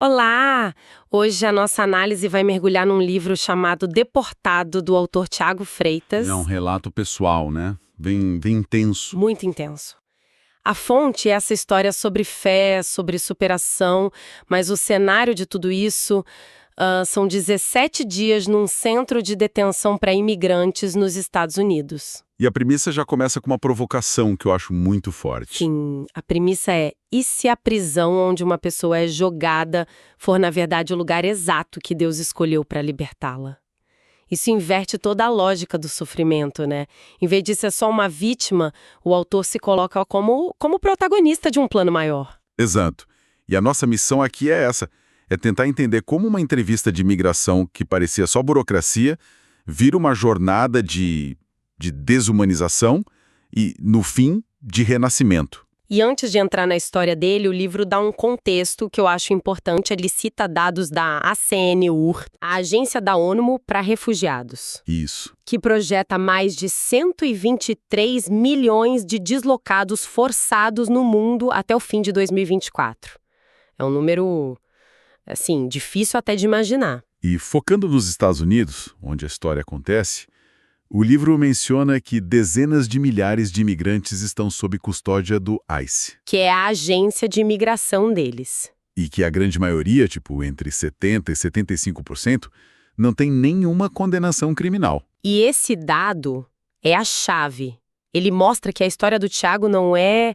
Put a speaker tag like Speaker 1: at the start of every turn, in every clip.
Speaker 1: Olá! Hoje a nossa análise vai mergulhar num livro chamado Deportado, do autor Tiago Freitas.
Speaker 2: É um relato pessoal, né? Bem intenso.
Speaker 1: Muito intenso. A fonte é essa história sobre fé, sobre superação, mas o cenário de tudo isso são 17 dias num centro de detenção para imigrantes nos Estados Unidos.
Speaker 2: E a premissa já começa com uma provocação que eu acho muito forte.
Speaker 1: Sim, a premissa é: e se a prisão onde uma pessoa é jogada for, na verdade, o lugar exato que Deus escolheu para libertá-la? Isso inverte toda a lógica do sofrimento, né? Em vez de ser só uma vítima, o autor se coloca como protagonista de um plano maior.
Speaker 2: Exato. E a nossa missão aqui é essa. É tentar entender como uma entrevista de imigração que parecia só burocracia vira uma jornada de desumanização e, no fim, de renascimento.
Speaker 1: E antes de entrar na história dele, o livro dá um contexto que eu acho importante. Ele cita dados da ACNUR, a Agência da ONU para Refugiados,
Speaker 2: Isso.
Speaker 1: que projeta mais de 123 milhões de deslocados forçados no mundo até o fim de 2024. É um número, assim, difícil até de imaginar.
Speaker 2: E focando nos Estados Unidos, onde a história acontece, o livro menciona que dezenas de milhares de imigrantes estão sob custódia do ICE.
Speaker 1: Que é a agência de imigração deles.
Speaker 2: E que a grande maioria, tipo entre 70% e 75%, não tem nenhuma condenação criminal.
Speaker 1: E esse dado é a chave. Ele mostra que a história do Tiago não é,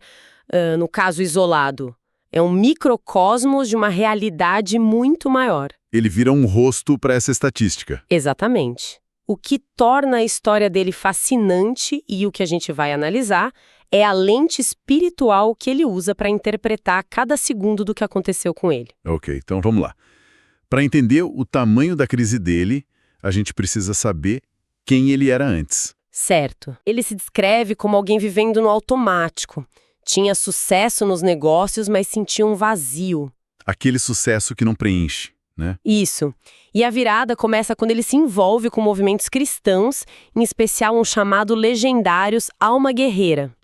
Speaker 1: no caso, isolado. É um microcosmos de uma realidade muito maior.
Speaker 2: Ele vira um rosto para essa estatística.
Speaker 1: Exatamente. O que torna a história dele fascinante e o que a gente vai analisar é a lente espiritual que ele usa para interpretar cada segundo do que aconteceu com ele.
Speaker 2: Ok, então vamos lá. Para entender o tamanho da crise dele, a gente precisa saber quem ele era antes.
Speaker 1: Certo. Ele se descreve como alguém vivendo no automático. Tinha sucesso nos negócios, mas sentia um vazio.
Speaker 2: Aquele sucesso que não preenche, né?
Speaker 1: Isso. E a virada começa quando ele se envolve com movimentos cristãos, em especial um chamado Legendários Alma Guerreira.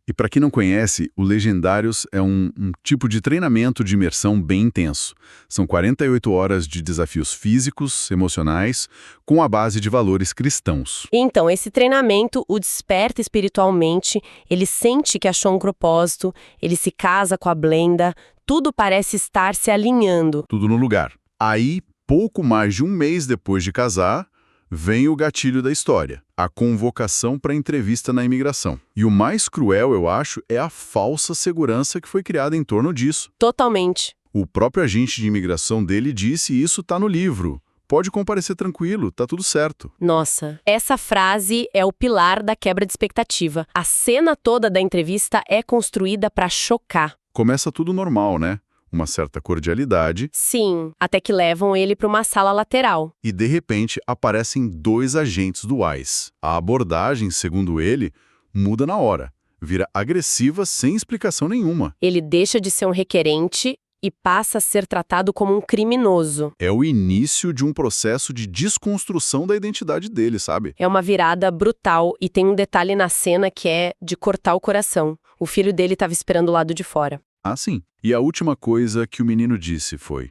Speaker 2: E para quem não conhece, o Legendários é um tipo de treinamento de imersão bem intenso. São 48 horas de desafios físicos, emocionais, com a base de valores cristãos.
Speaker 1: Então, esse treinamento o desperta espiritualmente, ele sente que achou um propósito, ele se casa com a Blenda, tudo parece estar se alinhando.
Speaker 2: Tudo no lugar. Aí, pouco mais de um mês depois de casar, vem o gatilho da história, a convocação para entrevista na imigração. E o mais cruel, eu acho, é a falsa segurança que foi criada em torno disso.
Speaker 1: Totalmente.
Speaker 2: O próprio agente de imigração dele disse isso tá no livro. Pode comparecer tranquilo, tá tudo certo.
Speaker 1: Nossa, essa frase é o pilar da quebra de expectativa. A cena toda da entrevista é construída para chocar.
Speaker 2: Começa tudo normal, né? Uma certa cordialidade.
Speaker 1: Sim, até que levam ele para uma sala lateral.
Speaker 2: E, de repente, aparecem dois agentes do ICE. A abordagem, segundo ele, muda na hora. Vira agressiva sem explicação nenhuma.
Speaker 1: Ele deixa de ser um requerente e passa a ser tratado como um criminoso.
Speaker 2: É o início de um processo de desconstrução da identidade dele, sabe?
Speaker 1: É uma virada brutal e tem um detalhe na cena que é de cortar o coração. O filho dele estava esperando o lado de fora.
Speaker 2: Ah, sim. E a última coisa que o menino disse foi: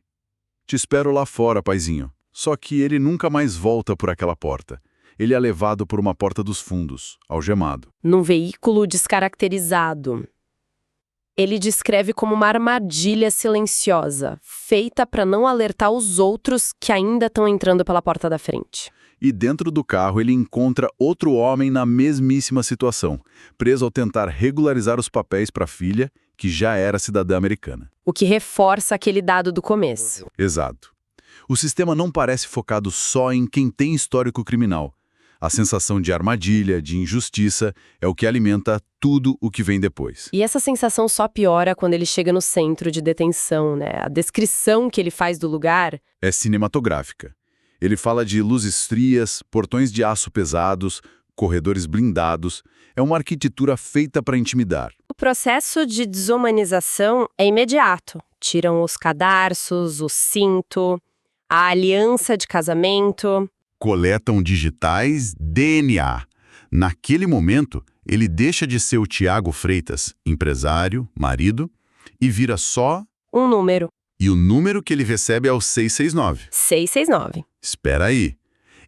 Speaker 2: "Te espero lá fora, paizinho." Só que ele nunca mais volta por aquela porta. Ele é levado por uma porta dos fundos, algemado.
Speaker 1: Num veículo descaracterizado. Ele descreve como uma armadilha silenciosa, feita para não alertar os outros que ainda estão entrando pela porta da frente.
Speaker 2: E dentro do carro ele encontra outro homem na mesmíssima situação, preso ao tentar regularizar os papéis para a filha, que já era cidadã americana.
Speaker 1: O que reforça aquele dado do começo.
Speaker 2: Exato. O sistema não parece focado só em quem tem histórico criminal. A sensação de armadilha, de injustiça, é o que alimenta tudo o que vem depois.
Speaker 1: E essa sensação só piora quando ele chega no centro de detenção, né? A descrição que ele faz do lugar
Speaker 2: é cinematográfica. Ele fala de luzes frias, portões de aço pesados, corredores blindados. É uma arquitetura feita para intimidar.
Speaker 1: O processo de desumanização é imediato. Tiram os cadarços, o cinto, a aliança de casamento.
Speaker 2: Coletam digitais DNA. Naquele momento, ele deixa de ser o Tiago Freitas, empresário, marido, e vira só
Speaker 1: um número.
Speaker 2: E o número que ele recebe é o 669.
Speaker 1: 669.
Speaker 2: Espera aí.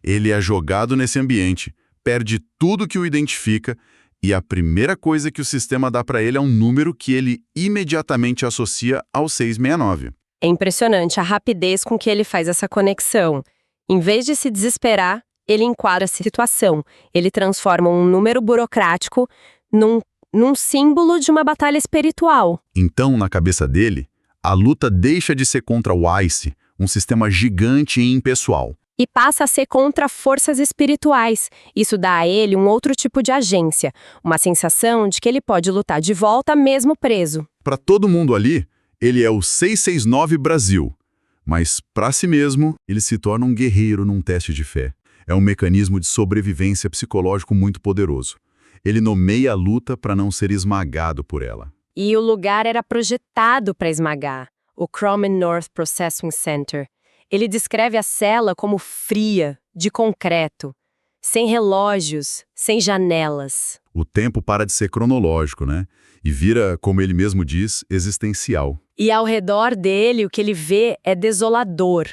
Speaker 2: Ele é jogado nesse ambiente, perde tudo que o identifica e a primeira coisa que o sistema dá para ele é um número que ele imediatamente associa ao 669.
Speaker 1: É impressionante a rapidez com que ele faz essa conexão. Em vez de se desesperar, ele enquadra a situação. Ele transforma um número burocrático num símbolo de uma batalha espiritual.
Speaker 2: Então, na cabeça dele, a luta deixa de ser contra o ICE, um sistema gigante e impessoal.
Speaker 1: E passa a ser contra forças espirituais. Isso dá a ele um outro tipo de agência, uma sensação de que ele pode lutar de volta mesmo preso.
Speaker 2: Para todo mundo ali, ele é o 669 Brasil. Mas, para si mesmo, ele se torna um guerreiro num teste de fé. É um mecanismo de sobrevivência psicológico muito poderoso. Ele nomeia a luta para não ser esmagado por ela.
Speaker 1: E o lugar era projetado para esmagar, o Cromwell North Processing Center. Ele descreve a cela como fria, de concreto, sem relógios, sem janelas.
Speaker 2: O tempo para de ser cronológico, né? E vira, como ele mesmo diz, existencial.
Speaker 1: E ao redor dele, o que ele vê é desolador.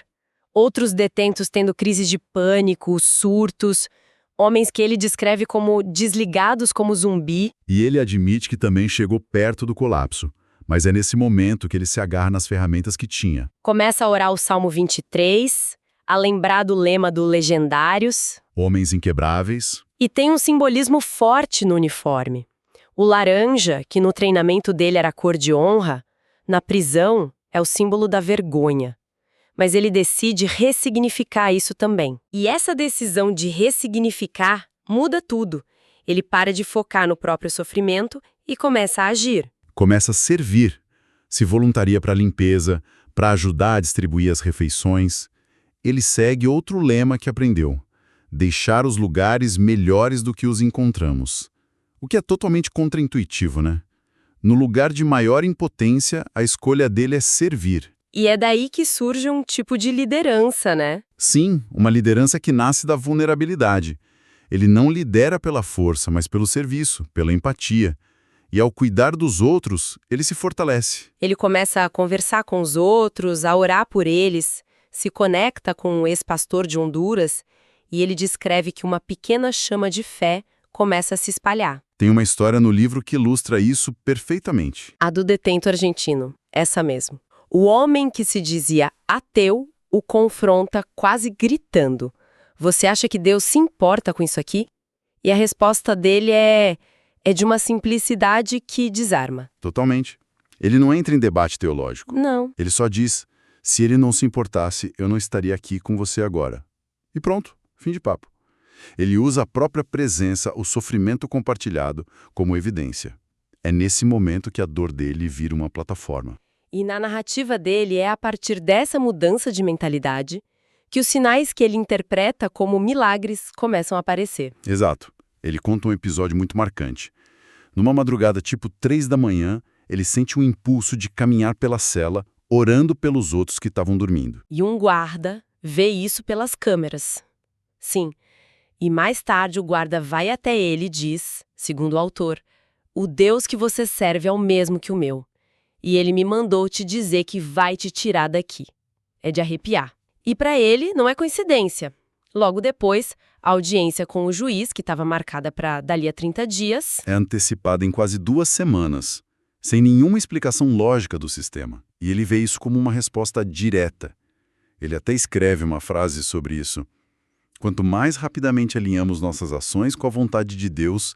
Speaker 1: Outros detentos tendo crises de pânico, surtos, homens que ele descreve como desligados como zumbi.
Speaker 2: E ele admite que também chegou perto do colapso. Mas é nesse momento que ele se agarra nas ferramentas que tinha.
Speaker 1: Começa a orar o Salmo 23, a lembrar do lema do Legendários.
Speaker 2: Homens inquebráveis.
Speaker 1: E tem um simbolismo forte no uniforme. O laranja, que no treinamento dele era cor de honra, na prisão é o símbolo da vergonha. Mas ele decide ressignificar isso também. E essa decisão de ressignificar muda tudo. Ele para de focar no próprio sofrimento e começa a agir.
Speaker 2: Começa a servir. Se voluntaria para a limpeza, para ajudar a distribuir as refeições. Ele segue outro lema que aprendeu: deixar os lugares melhores do que os encontramos. O que é totalmente contraintuitivo, né? No lugar de maior impotência, a escolha dele é servir.
Speaker 1: E é daí que surge um tipo de liderança, né?
Speaker 2: Sim, uma liderança que nasce da vulnerabilidade. Ele não lidera pela força, mas pelo serviço, pela empatia. E ao cuidar dos outros, ele se fortalece.
Speaker 1: Ele começa a conversar com os outros, a orar por eles, se conecta com um ex-pastor de Honduras e ele descreve que uma pequena chama de fé começa a se espalhar.
Speaker 2: Tem uma história no livro que ilustra isso perfeitamente.
Speaker 1: A do detento argentino, essa mesmo. O homem que se dizia ateu o confronta quase gritando: "Você acha que Deus se importa com isso aqui?" E a resposta dele é de uma simplicidade que desarma.
Speaker 2: Totalmente. Ele não entra em debate teológico.
Speaker 1: Não.
Speaker 2: Ele só diz: se ele não se importasse, eu não estaria aqui com você agora. E pronto, fim de papo. Ele usa a própria presença, o sofrimento compartilhado, como evidência. É nesse momento que a dor dele vira uma plataforma.
Speaker 1: E na narrativa dele é a partir dessa mudança de mentalidade que os sinais que ele interpreta como milagres começam a aparecer.
Speaker 2: Exato. Ele conta um episódio muito marcante. Numa madrugada tipo 3 da manhã, ele sente um impulso de caminhar pela cela, orando pelos outros que estavam dormindo.
Speaker 1: E um guarda vê isso pelas câmeras. Sim. E mais tarde o guarda vai até ele e diz, segundo o autor: "O Deus que você serve é o mesmo que o meu. E ele me mandou te dizer que vai te tirar daqui." É de arrepiar. E para ele não é coincidência. Logo depois, a audiência com o juiz, que estava marcada para dali a 30 dias...
Speaker 2: é antecipada em quase 2 semanas, sem nenhuma explicação lógica do sistema. E ele vê isso como uma resposta direta. Ele até escreve uma frase sobre isso. Quanto mais rapidamente alinhamos nossas ações com a vontade de Deus,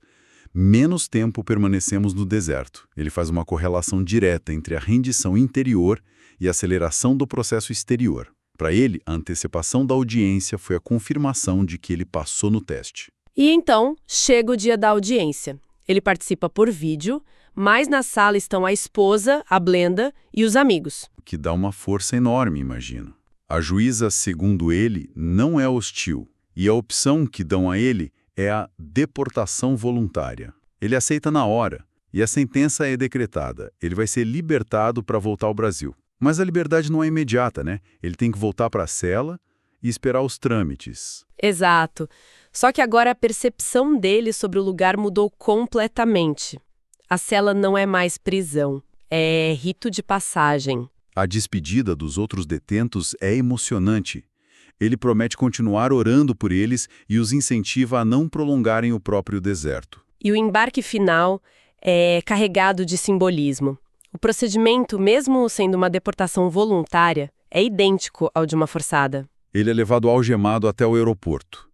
Speaker 2: menos tempo permanecemos no deserto. Ele faz uma correlação direta entre a rendição interior e a aceleração do processo exterior. Para ele, a antecipação da audiência foi a confirmação de que ele passou no teste.
Speaker 1: E então, chega o dia da audiência. Ele participa por vídeo, mas na sala estão a esposa, a Blenda e os amigos.
Speaker 2: O que dá uma força enorme, imagino. A juíza, segundo ele, não é hostil. E a opção que dão a ele é a deportação voluntária. Ele aceita na hora, e a sentença é decretada. Ele vai ser libertado para voltar ao Brasil. Mas a liberdade não é imediata, né? Ele tem que voltar para a cela e esperar os trâmites.
Speaker 1: Exato. Só que agora a percepção dele sobre o lugar mudou completamente. A cela não é mais prisão, é rito de passagem.
Speaker 3: A despedida dos outros detentos é emocionante. Ele promete continuar orando por eles e os incentiva a não prolongarem o próprio deserto.
Speaker 1: E o embarque final é carregado de simbolismo. O procedimento, mesmo sendo uma deportação voluntária, é idêntico ao de uma forçada.
Speaker 3: Ele é levado algemado até o aeroporto.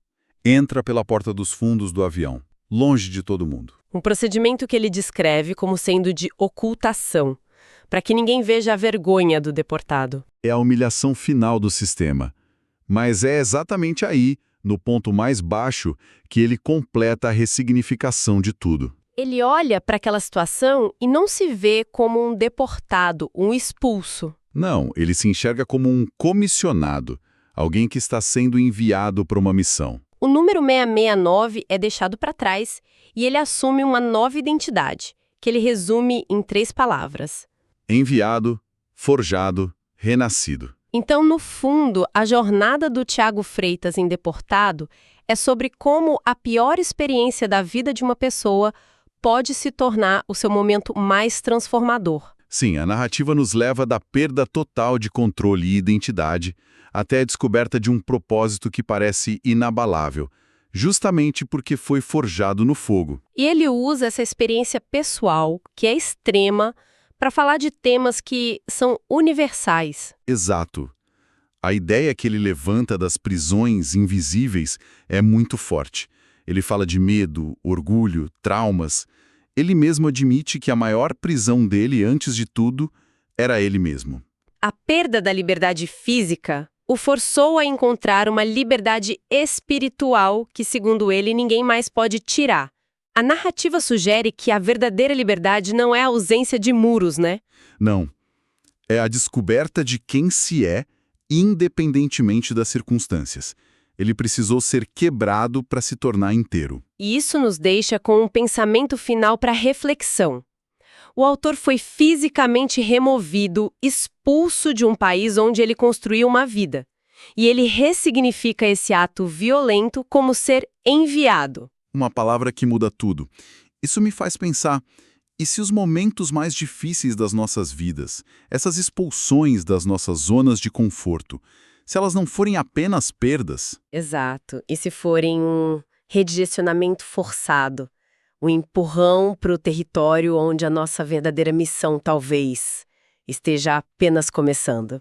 Speaker 3: Entra pela porta dos fundos do avião, longe de todo mundo.
Speaker 1: Um procedimento que ele descreve como sendo de ocultação, para que ninguém veja a vergonha do deportado.
Speaker 3: É a humilhação final do sistema. Mas é exatamente aí, no ponto mais baixo, que ele completa a ressignificação de tudo.
Speaker 1: Ele olha para aquela situação e não se vê como um deportado, um expulso.
Speaker 3: Não, ele se enxerga como um comissionado, alguém que está sendo enviado para uma missão.
Speaker 1: O número 669 é deixado para trás e ele assume uma nova identidade, que ele resume em 3 palavras.
Speaker 3: Enviado, forjado, renascido.
Speaker 1: Então, no fundo, a jornada do Tiago Freitas em Deportado é sobre como a pior experiência da vida de uma pessoa pode se tornar o seu momento mais transformador.
Speaker 3: Sim, a narrativa nos leva da perda total de controle e identidade até a descoberta de um propósito que parece inabalável, justamente porque foi forjado no fogo.
Speaker 1: E ele usa essa experiência pessoal, que é extrema, para falar de temas que são universais.
Speaker 3: Exato. A ideia que ele levanta das prisões invisíveis é muito forte. Ele fala de medo, orgulho, traumas. Ele mesmo admite que a maior prisão dele, antes de tudo, era ele mesmo.
Speaker 1: A perda da liberdade física o forçou a encontrar uma liberdade espiritual que, segundo ele, ninguém mais pode tirar. A narrativa sugere que a verdadeira liberdade não é a ausência de muros, né?
Speaker 3: Não. É a descoberta de quem se é, independentemente das circunstâncias. Ele precisou ser quebrado para se tornar inteiro.
Speaker 1: E isso nos deixa com um pensamento final para reflexão. O autor foi fisicamente removido, expulso de um país onde ele construiu uma vida. E ele ressignifica esse ato violento como ser enviado.
Speaker 3: Uma palavra que muda tudo. Isso me faz pensar, e se os momentos mais difíceis das nossas vidas, essas expulsões das nossas zonas de conforto, se elas não forem apenas perdas?
Speaker 1: Exato. E se forem um redirecionamento forçado, um empurrão para o território onde a nossa verdadeira missão talvez esteja apenas começando?